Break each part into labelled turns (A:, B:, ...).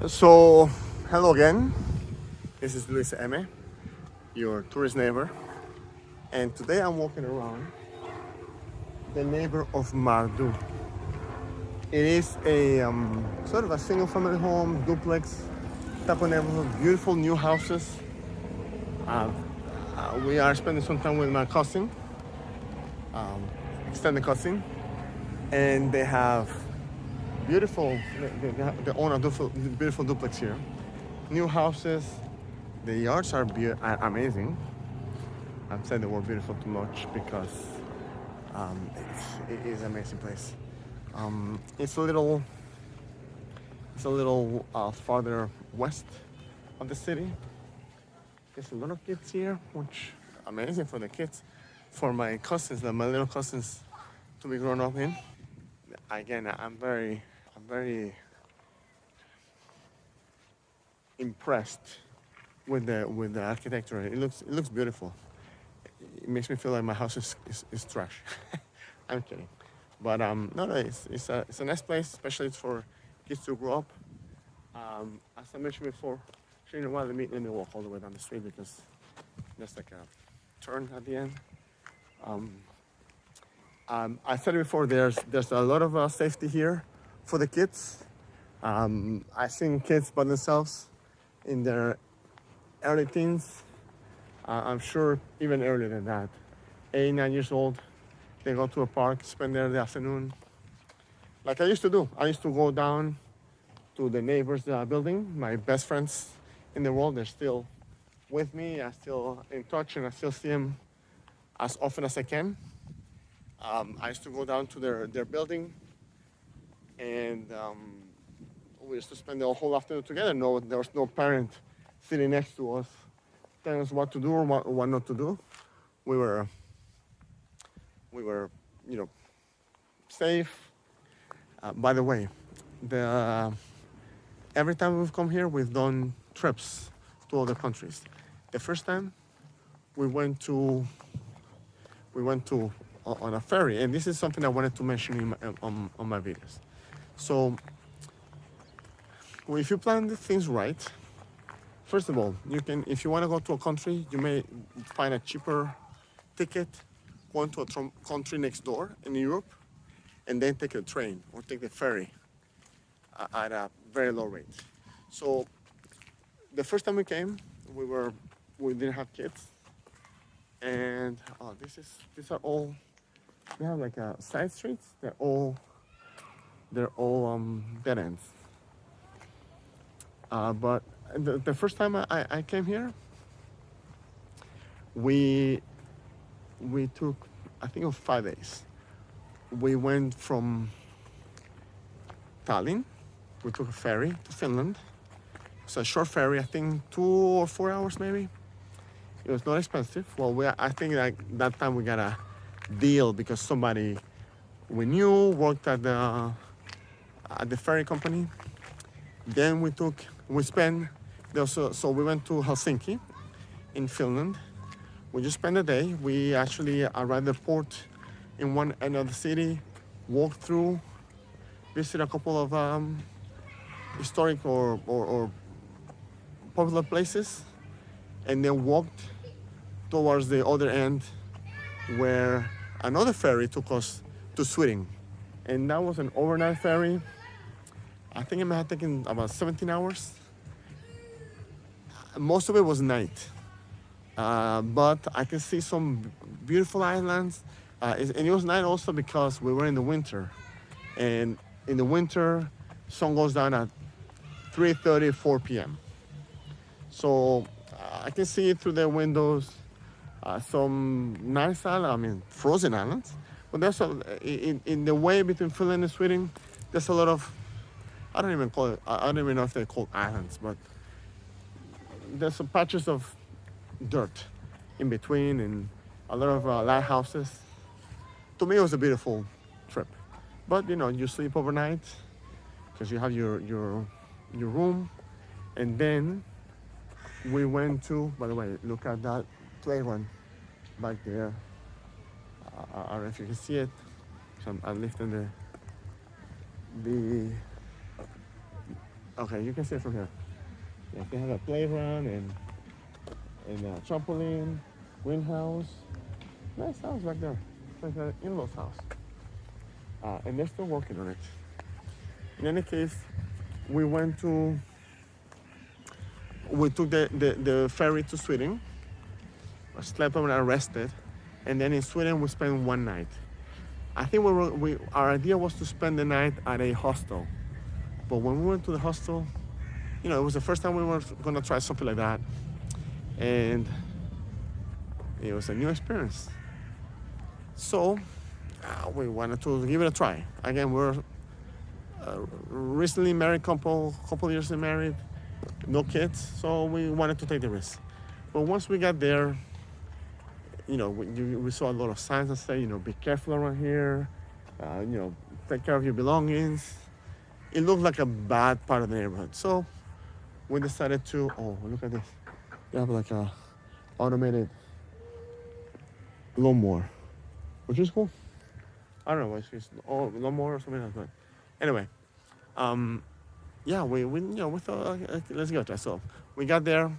A: So, hello again. This is Luis M, your tourist neighbor, and today I'm walking around the neighbor of Mardu. It is a sort of a single-family home, duplex type of neighborhood, beautiful new houses. We are spending some time with my cousin, extended cousin, and they have beautiful. They own a beautiful duplex here. New houses. The yards are amazing. I'm saying the word beautiful too much because it is an amazing place. It's a little farther west of the city. There's a lot of kids here, which amazing for the kids, for my cousins, my little cousins, to be grown up in. Again, I'm very impressed with the architecture. It looks beautiful. It makes me feel like my house is trash. I'm kidding, but no, it's a nice place, especially for kids to grow up. As I mentioned before, actually, you know what? Let me walk all the way down the street because there's like a turn at the end. I said it before. There's a lot of safety here for the kids. I've seen kids by themselves in their early teens. I'm sure even earlier than that. 8, 9 years old, they go to a park, spend there the afternoon. Like I used to do. I used to go down to the neighbor's building. My best friends in the world, they're still with me. I'm still in touch and I still see them as often as I can. I used to go down to their building and we used to spend the whole afternoon together. No, there was no parent sitting next to us telling us what to do or what not to do. We were, safe. By the way, every time we've come here, we've done trips to other countries. The first time we went to on a ferry, and this is something I wanted to mention on my videos. So, if you plan the things right, first of all, you can, if you want to go to a country, you may find a cheaper ticket going to a country next door in Europe, and then take a train or take the ferry at a very low rate. So the first time we came, we didn't have kids, and these are all, they have like side streets. They're all dead ends. But the first time I came here, we took, I think, of 5 days. We went from Tallinn. We took a ferry to Finland. It's a short ferry, I think 2 or 4 hours maybe. It was not expensive. Well, I think that time we got a deal because somebody we knew worked at the ferry company. Then so we went to Helsinki in Finland. We just spent a day. We actually arrived at the port in one end of the city, walked through, visited a couple of historic or popular places, and then walked towards the other end where another ferry took us to Sweden. And that was an overnight ferry. I think it may have taken about 17 hours. Most of it was night. But I can see some beautiful islands. And it was night also because we were in the winter. And in the winter, sun goes down at 3:30, 4 p.m. So I can see through the windows some nice islands, frozen islands. But there's in the way between Finland and Sweden, there's a lot of, I don't even know if they're called islands, but there's some patches of dirt in between and a lot of lighthouses. To me, it was a beautiful trip. But you sleep overnight because you have your room, and then we went to. By the way, look at that playground back there. I don't know if you can see it. So I'm lifting Okay, you can see it from here. Yeah, they have a playground and a trampoline, greenhouse. Nice house back there. It's like an in-laws house. And they're still working on it. In any case, we went to, we took the ferry to Sweden, slept over and rested, and then in Sweden we spent one night. I think our idea was to spend the night at a hostel, but when we went to the hostel, it was the first time we were gonna try something like that, and it was a new experience. So we wanted to give it a try. Again, we're a recently married couple years married, no kids, so we wanted to take the risk. But once we got there, we saw a lot of signs that say, be careful around here, take care of your belongings. It looked like a bad part of the neighborhood. So we decided to, oh, look at this. They have like a automated lawnmower, which is cool. I don't know what it's lawnmower or something like that. Anyway, yeah, we thought, okay, let's go try. So we got there,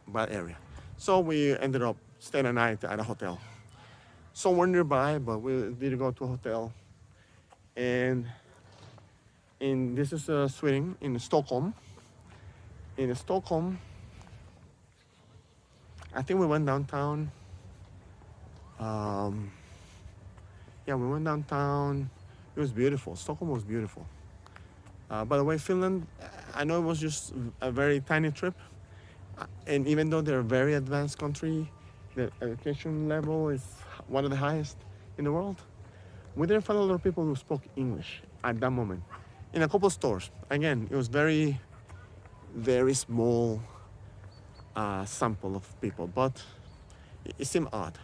A: bad area. So we ended up staying a night at a hotel. Somewhere nearby, but we did go to a hotel. And this is Sweden, in Stockholm. In Stockholm, I think we went downtown. Yeah, we went downtown. It was beautiful. Stockholm was beautiful. By the way, Finland, I know it was just a very tiny trip. And even though they're a very advanced country, the education level is one of the highest in the world. We didn't find a lot of people who spoke English at that moment. In a couple of stores. Again, it was very, very small sample of people, but it seemed odd.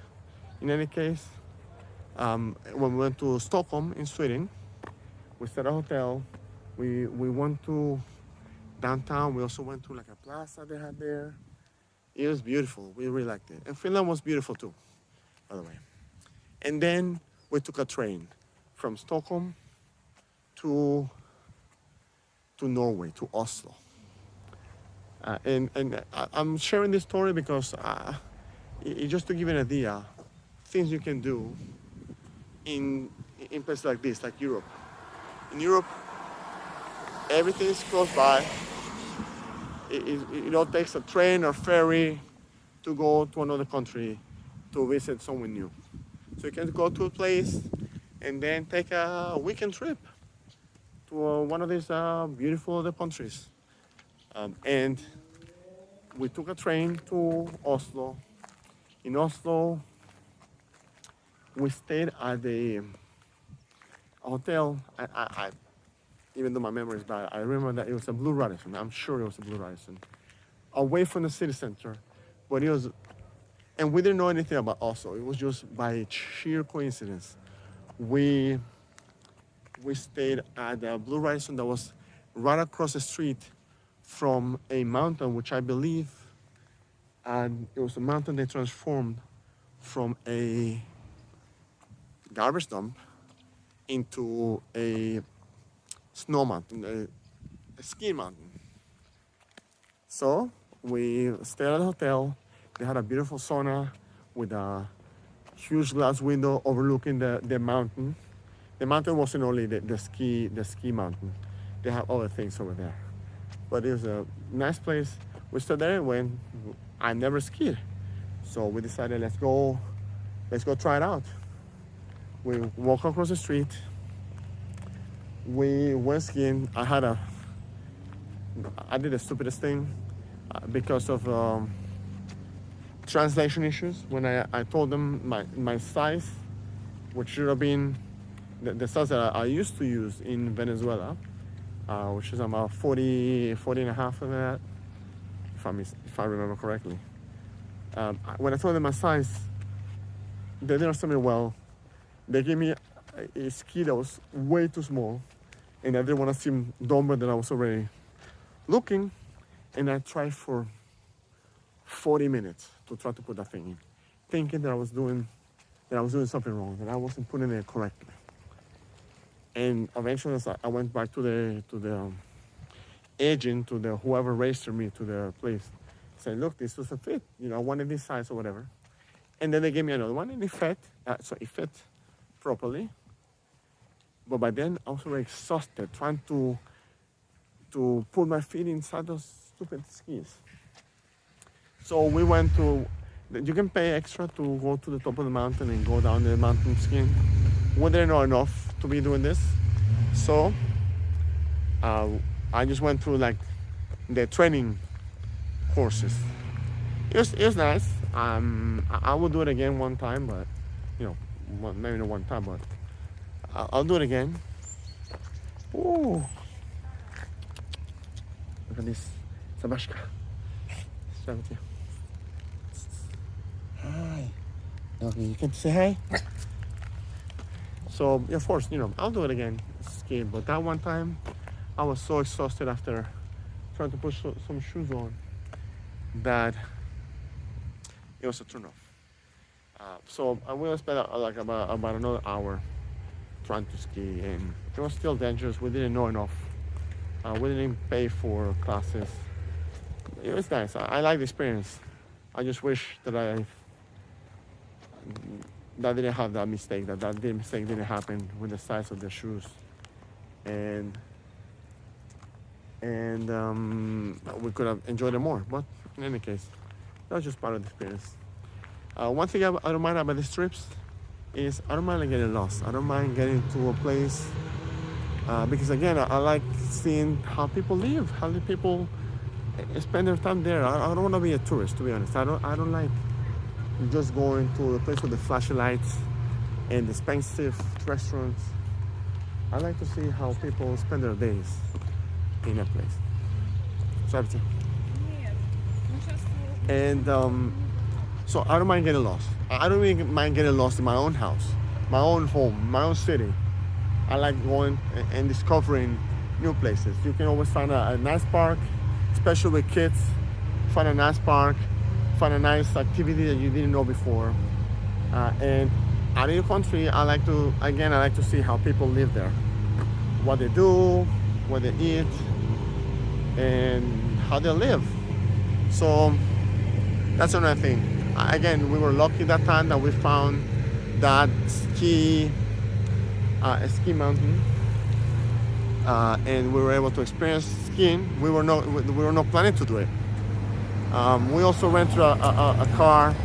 A: In any case, when we went to Stockholm in Sweden, we stayed at a hotel. We went to downtown. We also went to like a plaza they had there. It was beautiful. We really liked it. And Finland was beautiful too, by the way. And then we took a train from Stockholm to Norway, to Oslo. And I'm sharing this story because just to give you an idea, things you can do in places like this, like Europe. In Europe, everything is close by. It takes a train or ferry to go to another country to visit someone new. So you can go to a place and then take a weekend trip to one of these beautiful other countries. And we took a train to Oslo. In Oslo, we stayed at a hotel. Even though my memory is bad, I remember that it was a Blue Radisson. I'm sure it was a Blue Radisson. Away from the city center. But it was, and we didn't know anything about Oslo. It was just by sheer coincidence. We stayed at the Blue Radisson that was right across the street from a mountain, which I believe, and it was a mountain they transformed from a garbage dump into a snow mountain, a ski mountain. So we stayed at the hotel. They had a beautiful sauna with a huge glass window overlooking the mountain. The mountain wasn't only the ski mountain. They have other things over there. But it was a nice place. We stayed there when I never skied. So we decided let's go try it out. We walked across the street. We went skiing. I did the stupidest thing because of translation issues. When I told them my size, which should have been the size that I used to use in Venezuela, which is about 40 and a half of that, if I remember correctly. When I told them my size, they didn't understand me well. They gave me a ski that was way too small, and I didn't want to seem dumber than I was already looking, and I tried for 40 minutes to try to put that thing in, thinking that I was doing something wrong, that I wasn't putting it correctly. And eventually I went back to the agent to the whoever registered me to the place. Say, look, this was a fit. You know, I wanted this size or whatever. And then they gave me another one, and it fit. So it fit properly. But by then, I was already exhausted trying to put my feet inside those stupid skis. So we went to. You can pay extra to go to the top of the mountain and go down the mountain skiing. We didn't know enough to be doing this, so I just went through like the training courses. It was nice. I will do it again one time, but maybe not one time, but I'll do it again. Ooh, look at this, Sabashka. Share with you. Hi. Okay, you can say hi. So of course, I'll do it again, ski. But that one time, I was so exhausted after trying to put some shoes on that it was a turn off. So I will spend like about another hour trying to ski, and it was still dangerous. We didn't know enough. We didn't pay for classes. It was nice. I like the experience. I just wish that I didn't have that mistake. That mistake didn't happen with the size of the shoes, and we could have enjoyed it more. But in any case, that was just part of the experience. One thing I don't mind about these trips is I don't mind getting lost. I don't mind getting to a place because again, I like seeing how people live, how the people spend their time there. I don't want to be a tourist, to be honest. I don't like just going to a place with the flashy lights and expensive restaurants. I like to see how people spend their days in a place. So and so I don't mind getting lost. I don't even mind getting lost in my own house, my own home, my own city. I like going and discovering new places. You can always find a nice park, especially with kids. Find a nice park, find a nice activity that you didn't know before. And out of the country, I like to see how people live there, what they do, what they eat, and how they live. So that's another thing. Again, we were lucky that time that we found that ski mountain, and we were able to experience skiing. We were not planning to do it. We also rented a car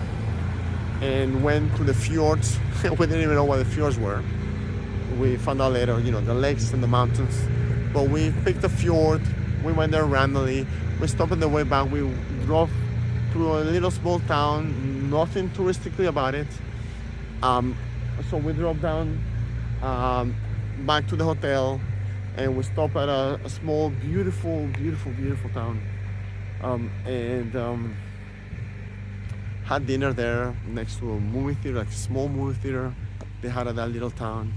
A: and went to the fjords. We didn't even know what the fjords were. We found out later, the lakes and the mountains. But we picked a fjord. We went there randomly. We stopped on the way back. We drove through a little small town, nothing touristically about it. So we drove down back to the hotel, and we stopped at a small, beautiful town, and had dinner there next to a movie theater, like a small movie theater they had at that little town,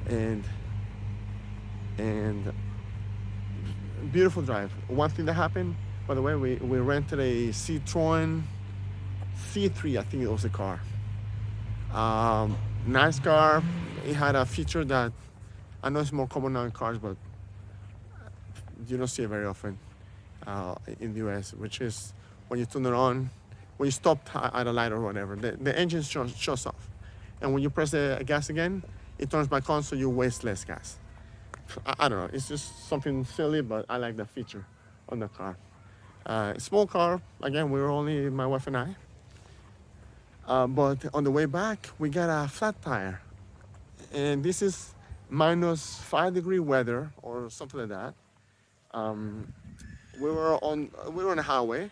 A: and beautiful drive. One thing that happened, by the way, we rented a Citroen C3, I think it was a car. Nice car. It had a feature that I know it's more common now in cars, but you don't see it very often in the US, which is when you turn it on, when you stop at a light or whatever, the engine shuts off. And when you press the gas again, it turns back on so you waste less gas. I don't know, it's just something silly, but I like that feature on the car. Small car, again, we were only my wife and I. But on the way back, we got a flat tire. And this is -5-degree weather or something like that. We were on a highway,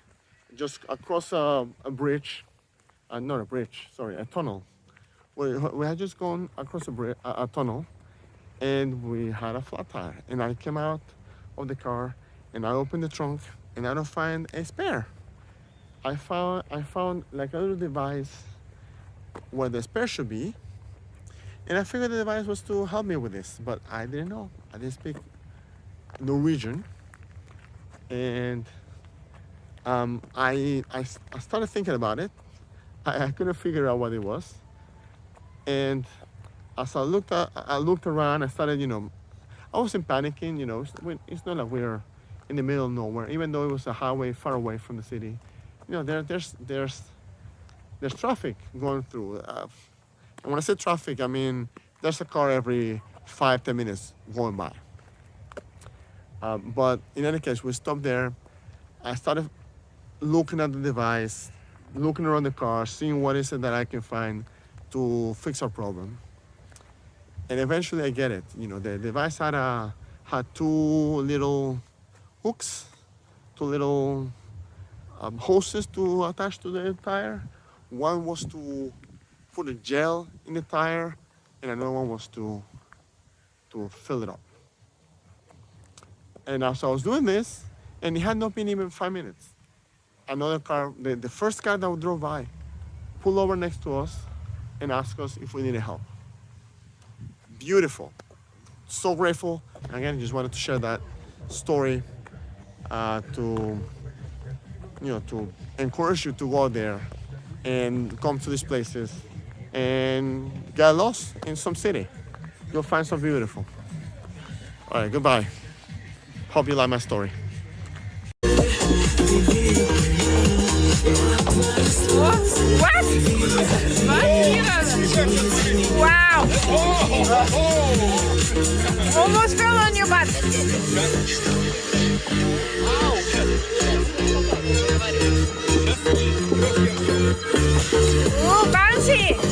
A: just across a bridge, not a bridge, sorry, a tunnel. We had just gone across a tunnel, and we had a flat tire. And I came out of the car, and I opened the trunk, and I don't find a spare. I found like a little device where the spare should be, and I figured the device was to help me with this, but I didn't know. I didn't speak Norwegian, and I started thinking about it. I couldn't figure out what it was, and as I looked around, I started, I wasn't panicking. It's not like we're in the middle of nowhere, even though it was a highway far away from the city. There's traffic going through. And when I say traffic, I mean there's a car every 5-10 minutes going by. But in any case, we stopped there. I started looking at the device, looking around the car, seeing what is it that I can find to fix our problem. And eventually I get it. The device had two little hooks, two little hoses to attach to the tire. One was to put a gel in the tire, and another one was to fill it up. And as I was doing this, and it had not been even 5 minutes, another car, the first car that drove by, pulled over next to us and asked us if we needed help. Beautiful. So grateful. Again, just wanted to share that story to encourage you to go out there and come to these places and get lost in some city. You'll find something beautiful. All right, goodbye. Hope you like my story.
B: What? Wow! Almost fell on your butt. Oh, bouncy!